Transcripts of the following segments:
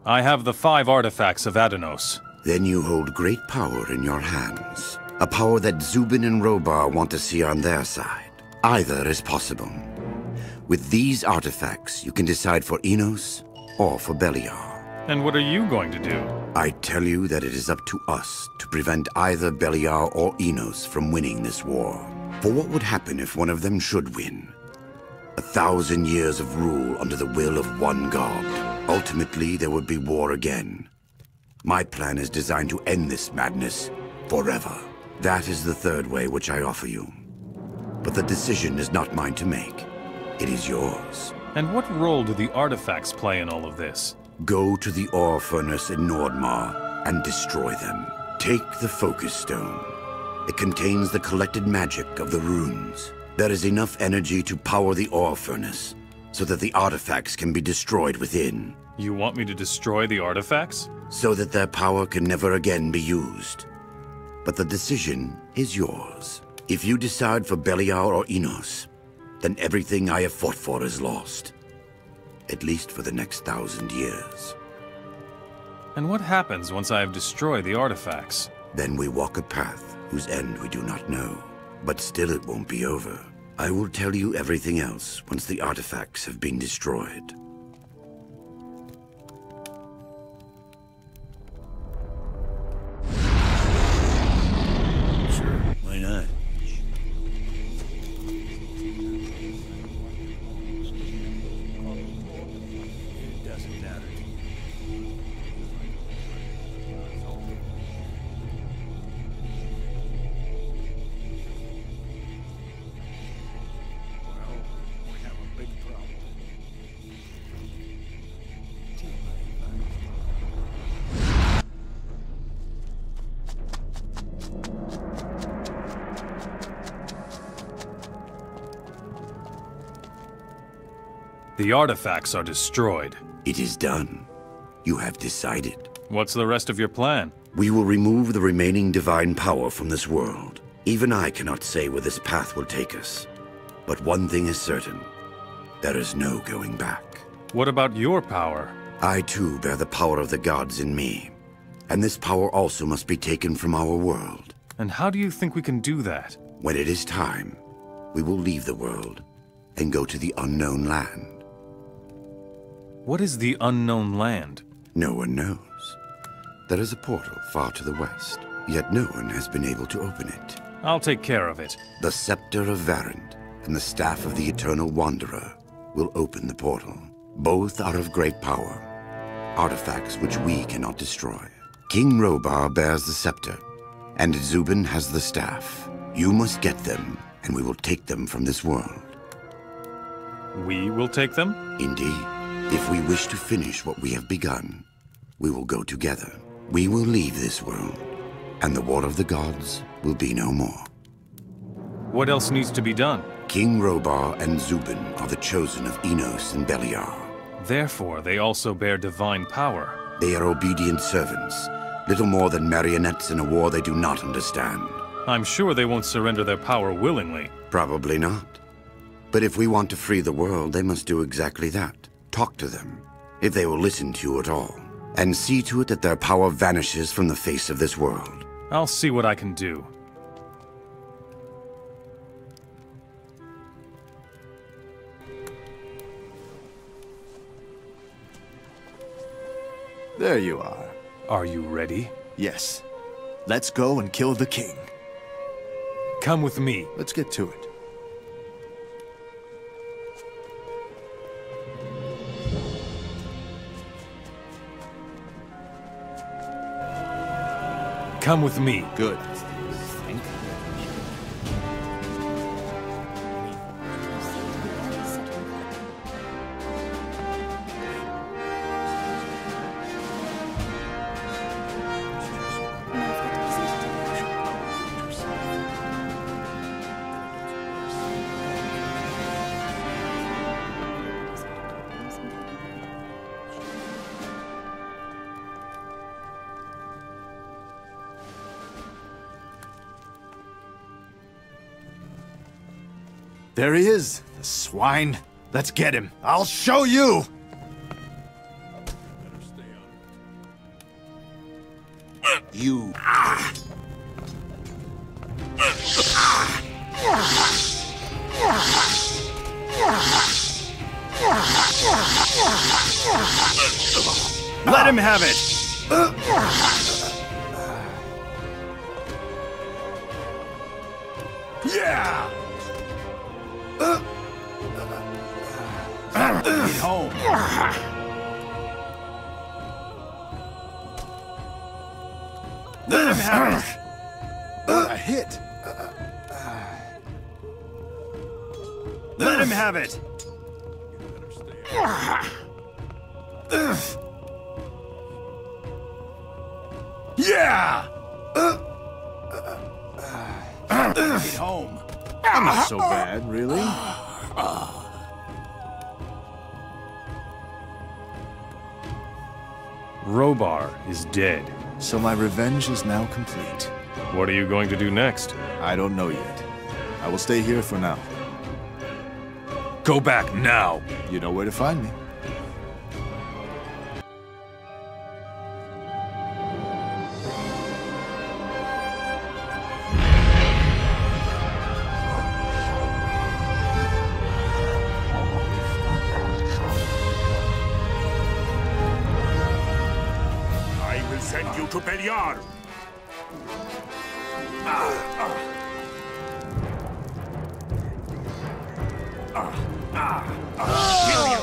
I have the 5 artifacts of Adanos. Then you hold great power in your hands. A power that Zubin and Robar want to see on their side. Either is possible. With these artifacts, you can decide for Enos or for Beliar. And what are you going to do? I tell you that it is up to us to prevent either Beliar or Enos from winning this war. For what would happen if one of them should win? 1,000 years of rule under the will of one god. Ultimately, there would be war again. My plan is designed to end this madness forever. That is the third way which I offer you. But the decision is not mine to make. It is yours. And what role do the artifacts play in all of this? Go to the ore furnace in Nordmar and destroy them. Take the focus stone. It contains the collected magic of the runes. There is enough energy to power the ore furnace, so that the artifacts can be destroyed within. You want me to destroy the artifacts? So that their power can never again be used. But the decision is yours. If you decide for Beliar or Enos, then everything I have fought for is lost. At least for the next 1,000 years. And what happens once I have destroyed the artifacts? Then we walk a path whose end we do not know. But still it won't be over. I will tell you everything else once the artifacts have been destroyed. Sure, why not? It doesn't matter. The artifacts are destroyed. It is done. You have decided. What's the rest of your plan? We will remove the remaining divine power from this world. Even I cannot say where this path will take us. But one thing is certain. There is no going back. What about your power? I too bear the power of the gods in me. And this power also must be taken from our world. And how do you think we can do that? When it is time, we will leave the world and go to the unknown land. What is the unknown land? No one knows. There is a portal far to the west, yet no one has been able to open it. I'll take care of it. The Scepter of Varund and the Staff of the Eternal Wanderer will open the portal. Both are of great power, artifacts which we cannot destroy. King Robar bears the scepter, and Zubin has the staff. You must get them, and we will take them from this world. We will take them? Indeed. If we wish to finish what we have begun, we will go together. We will leave this world, and the War of the Gods will be no more. What else needs to be done? King Robar and Zubin are the chosen of Enos and Beliar. Therefore, they also bear divine power. They are obedient servants, little more than marionettes in a war they do not understand. I'm sure they won't surrender their power willingly. Probably not. But if we want to free the world, they must do exactly that. Talk to them, if they will listen to you at all, and see to it that their power vanishes from the face of this world. I'll see what I can do. There you are. Are you ready? Yes. Let's go and kill the king. Come with me. Let's get to it. Come with me. Good. There he is, the swine. Let's get him. I'll show you! Better stay out of him have it! Yeah! Get home. Let him have it! A hit. Let him have it! Yeah! Get home. I'm not so bad, really. Robar is dead. So my revenge is now complete. What are you going to do next? I don't know yet. I will stay here for now. Go back now! You know where to find me. I will send you to Beliar. Kill you.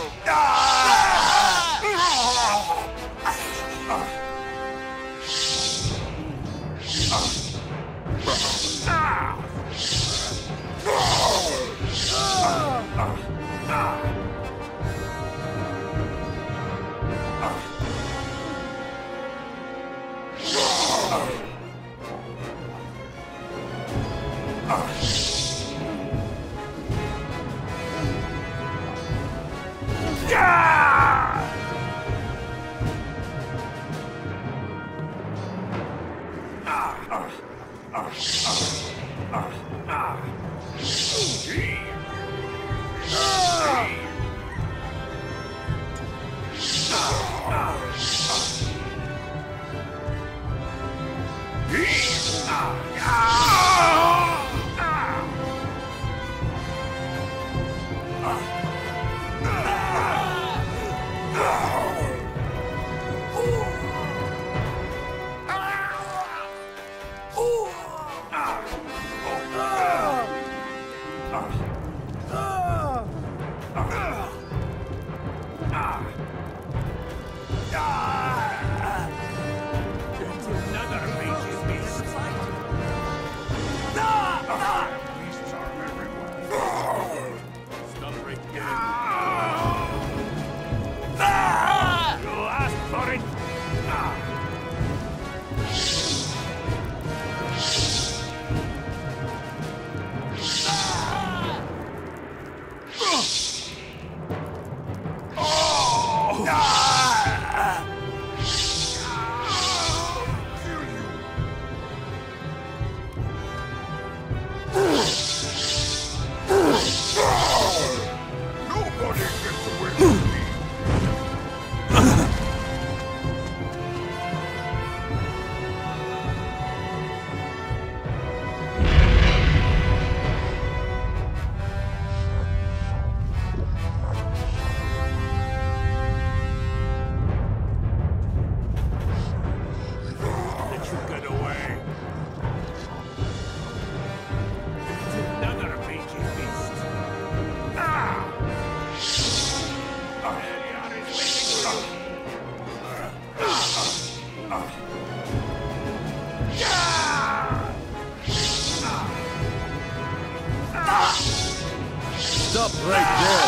Stop right there,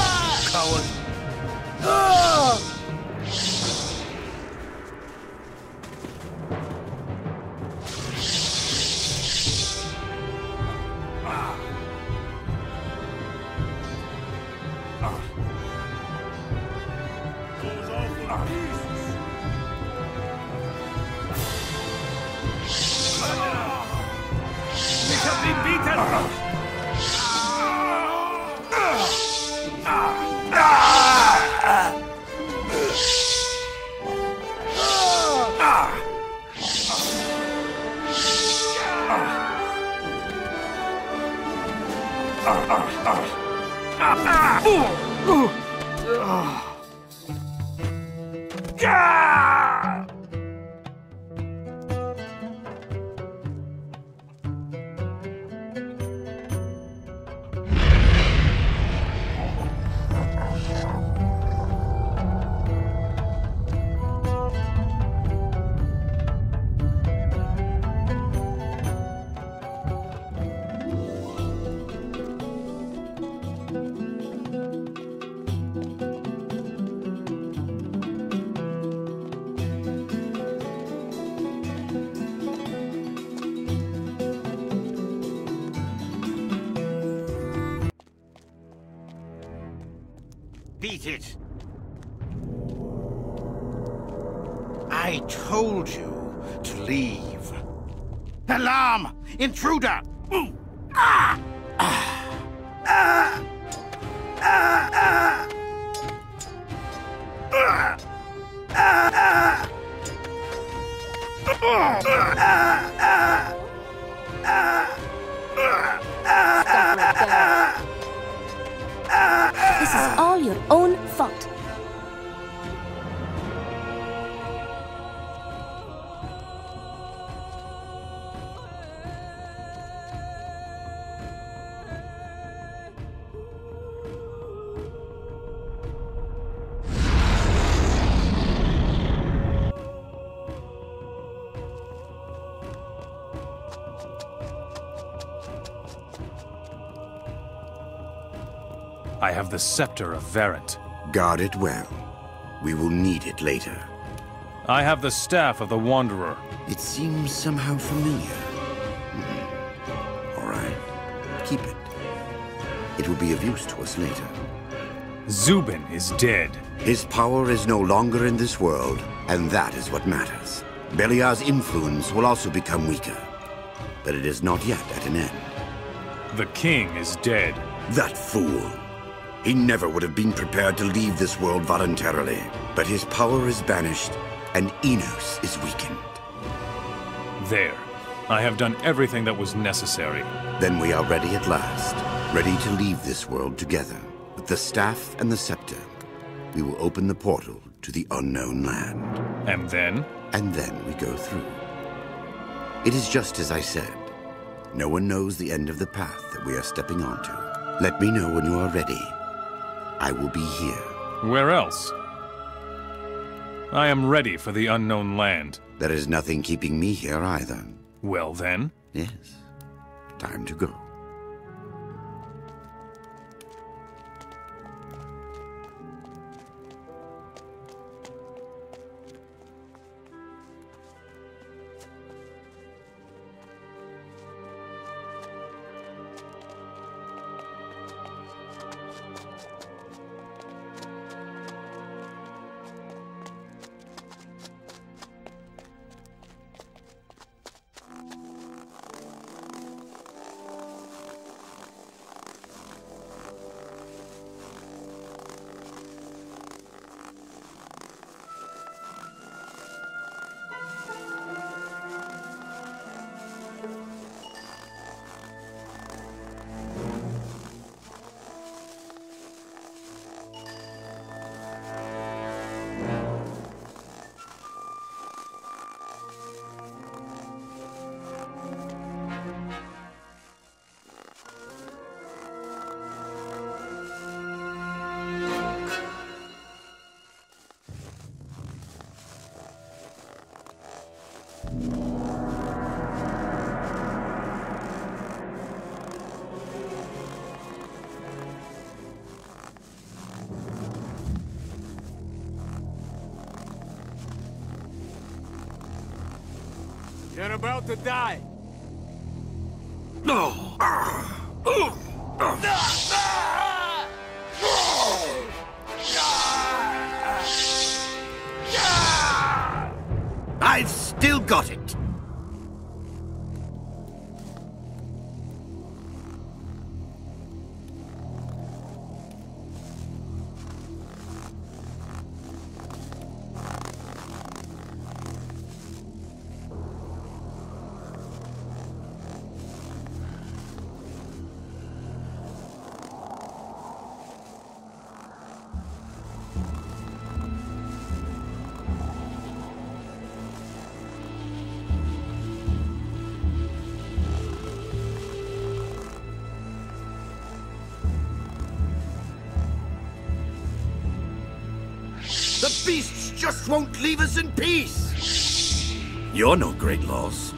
coward. Ah! beat it. I told you to leave. Alarm! Intruder! Ah! Ah! Ah! Ah! Ah! This is all your own fault. I have the scepter of Verant. Guard it well. We will need it later. I have the staff of the Wanderer. It seems somehow familiar. All right. Keep it. It will be of use to us later. Zubin is dead. His power is no longer in this world, and that is what matters. Beliar's influence will also become weaker. But it is not yet at an end. The king is dead. That fool! He never would have been prepared to leave this world voluntarily. But his power is banished, and Enos is weakened. There. I have done everything that was necessary. Then we are ready at last. Ready to leave this world together. With the staff and the scepter, we will open the portal to the unknown land. And then? And then we go through. It is just as I said. No one knows the end of the path that we are stepping onto. Let me know when you are ready. I will be here. Where else? I am ready for the unknown land. There is nothing keeping me here either. Well then? Yes. Time to go. You're about to die. No! I've still got it! The beasts just won't leave us in peace! You're no great loss.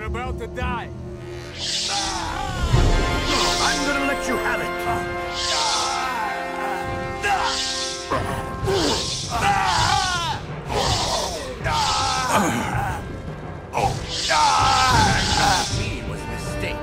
You're about to die. I'm gonna let you have it. Me was a mistake.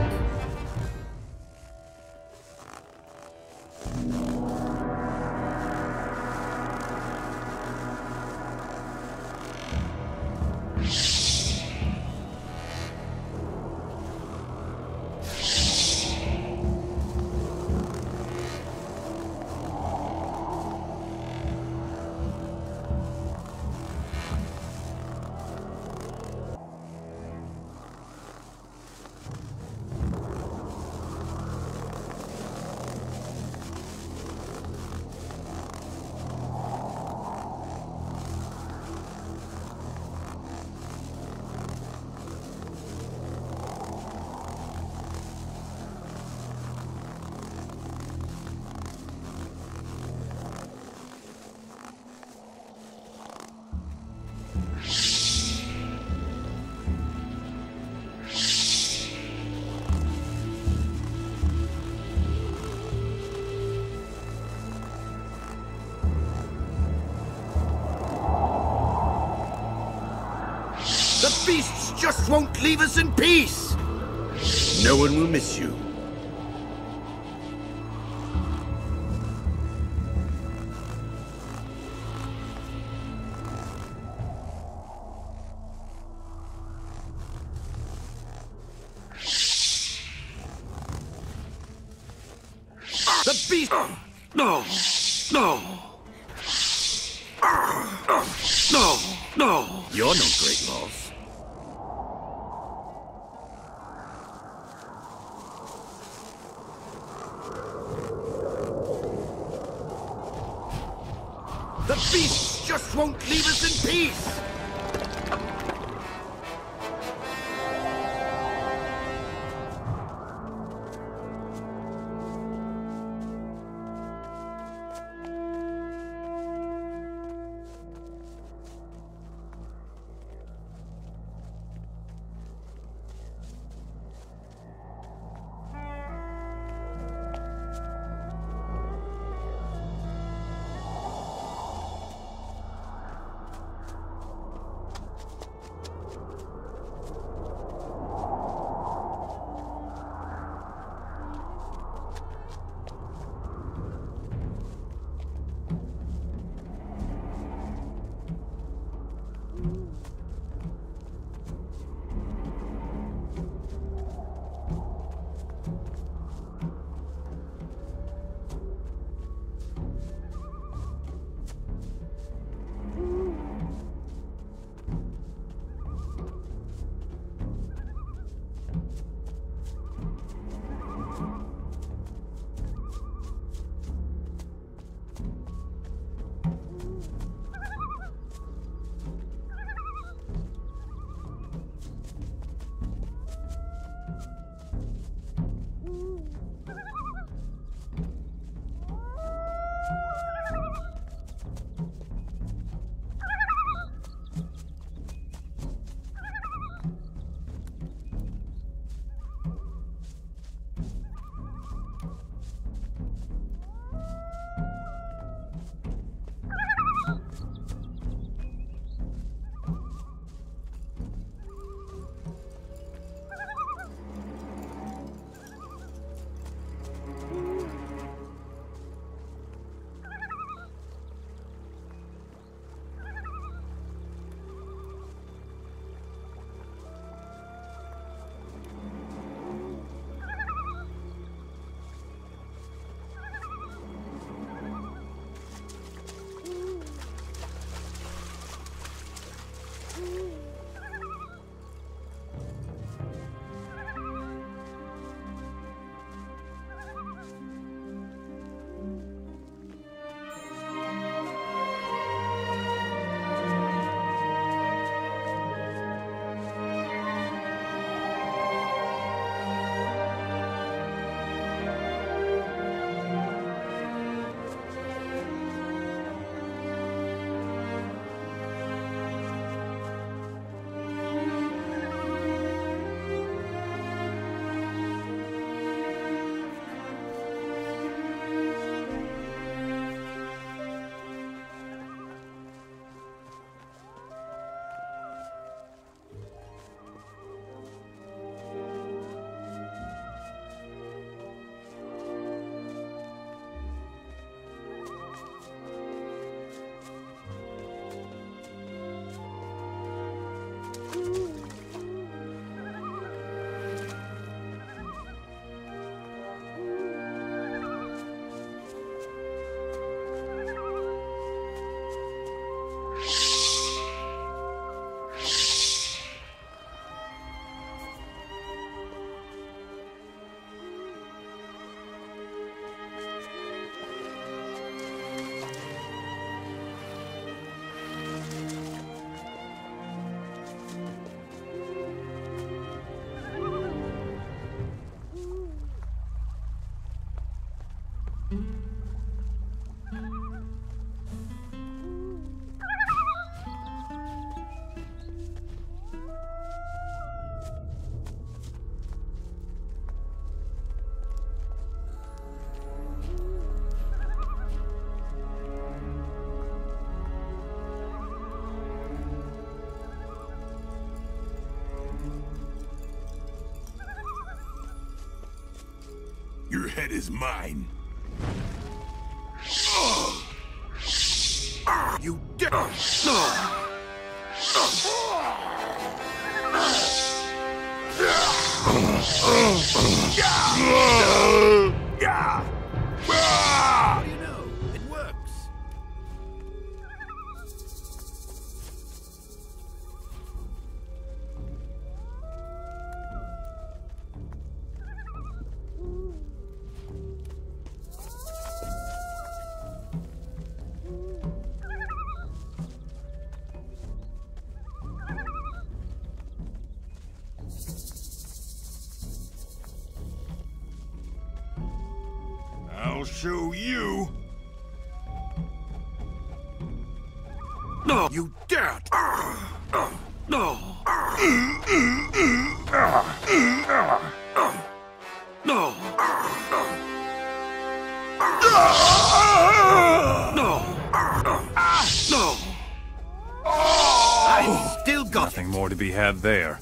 The beasts just won't leave us in peace! No one will miss you. The beast... No! No! No! No! You're no great loss. The beasts just won't leave us in peace! Your head is mine. You dare! What do you know? It works. I'll show you. No, you dare! No! No! No! No! I still got Nothing more to be had there.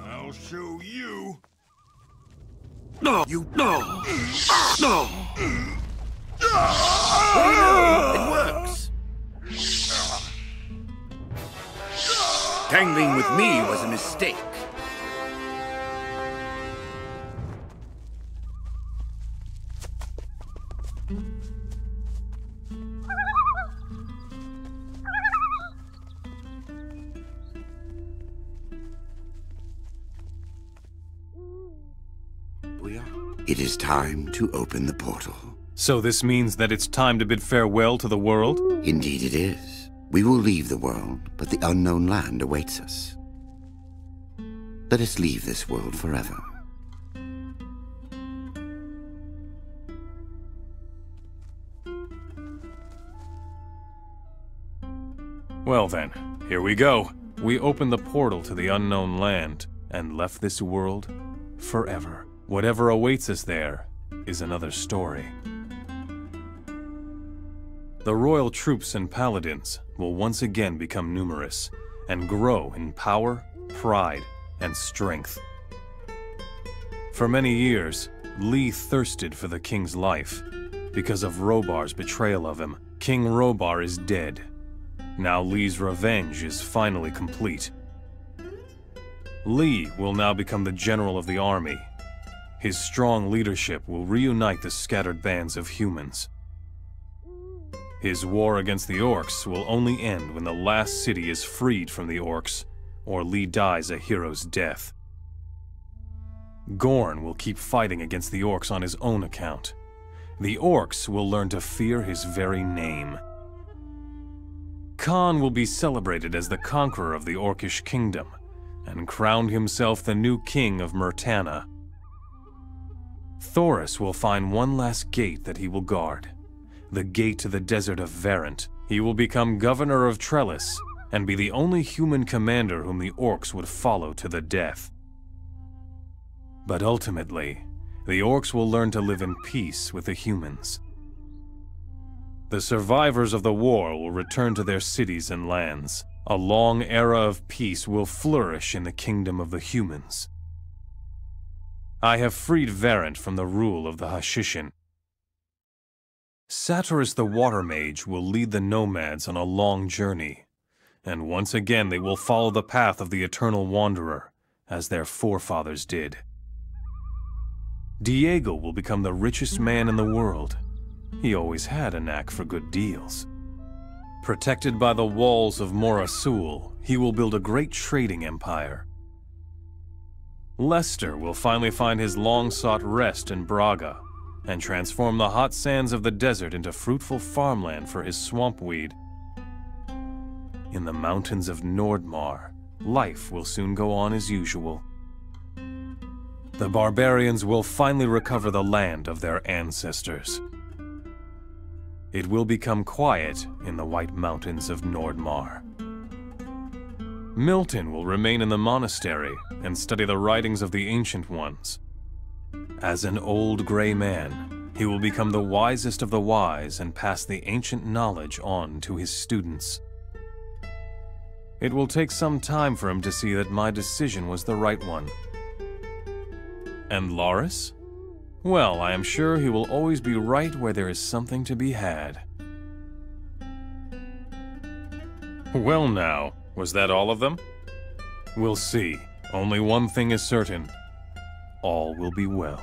I'll show you. No! You no! No! What do you know? It works. Tangling with me was a mistake. It is time to open the portal. So this means that it's time to bid farewell to the world? Indeed it is. We will leave the world, but the unknown land awaits us. Let us leave this world forever. Well then, here we go. We opened the portal to the unknown land and left this world forever. Whatever awaits us there is another story. The royal troops and paladins will once again become numerous and grow in power, pride, and strength. For many years, Li thirsted for the king's life. Because of Robar's betrayal of him, King Robar is dead. Now Li's revenge is finally complete. Li will now become the general of the army. His strong leadership will reunite the scattered bands of humans. His war against the orcs will only end when the last city is freed from the orcs, or Li dies a hero's death. Gorn will keep fighting against the orcs on his own account. The orcs will learn to fear his very name. Khan will be celebrated as the conqueror of the Orcish kingdom, and crowned himself the new king of Murtana. Thoris will find one last gate that he will guard, the gate to the desert of Verant. He will become governor of Trellis, and be the only human commander whom the orcs would follow to the death. But ultimately, the orcs will learn to live in peace with the humans. The survivors of the war will return to their cities and lands. A long era of peace will flourish in the kingdom of the humans. I have freed Verant from the rule of the Hashishin. Satyrus the Water Mage will lead the nomads on a long journey, and once again they will follow the path of the Eternal Wanderer, as their forefathers did. Diego will become the richest man in the world. He always had a knack for good deals. Protected by the walls of Morasul, he will build a great trading empire. Lester will finally find his long-sought rest in Braga, and transform the hot sands of the desert into fruitful farmland for his swampweed. In the mountains of Nordmar, life will soon go on as usual. The barbarians will finally recover the land of their ancestors. It will become quiet in the White Mountains of Nordmar. Milton will remain in the monastery and study the writings of the Ancient Ones. As an old gray man, He will become the wisest of the wise and pass the ancient knowledge on to his students. It will take some time for him to see that my decision was the right one. And Loris? Well, I am sure he will always be right where there is something to be had. Well now, was that all of them? We'll see. Only one thing is certain. All will be well.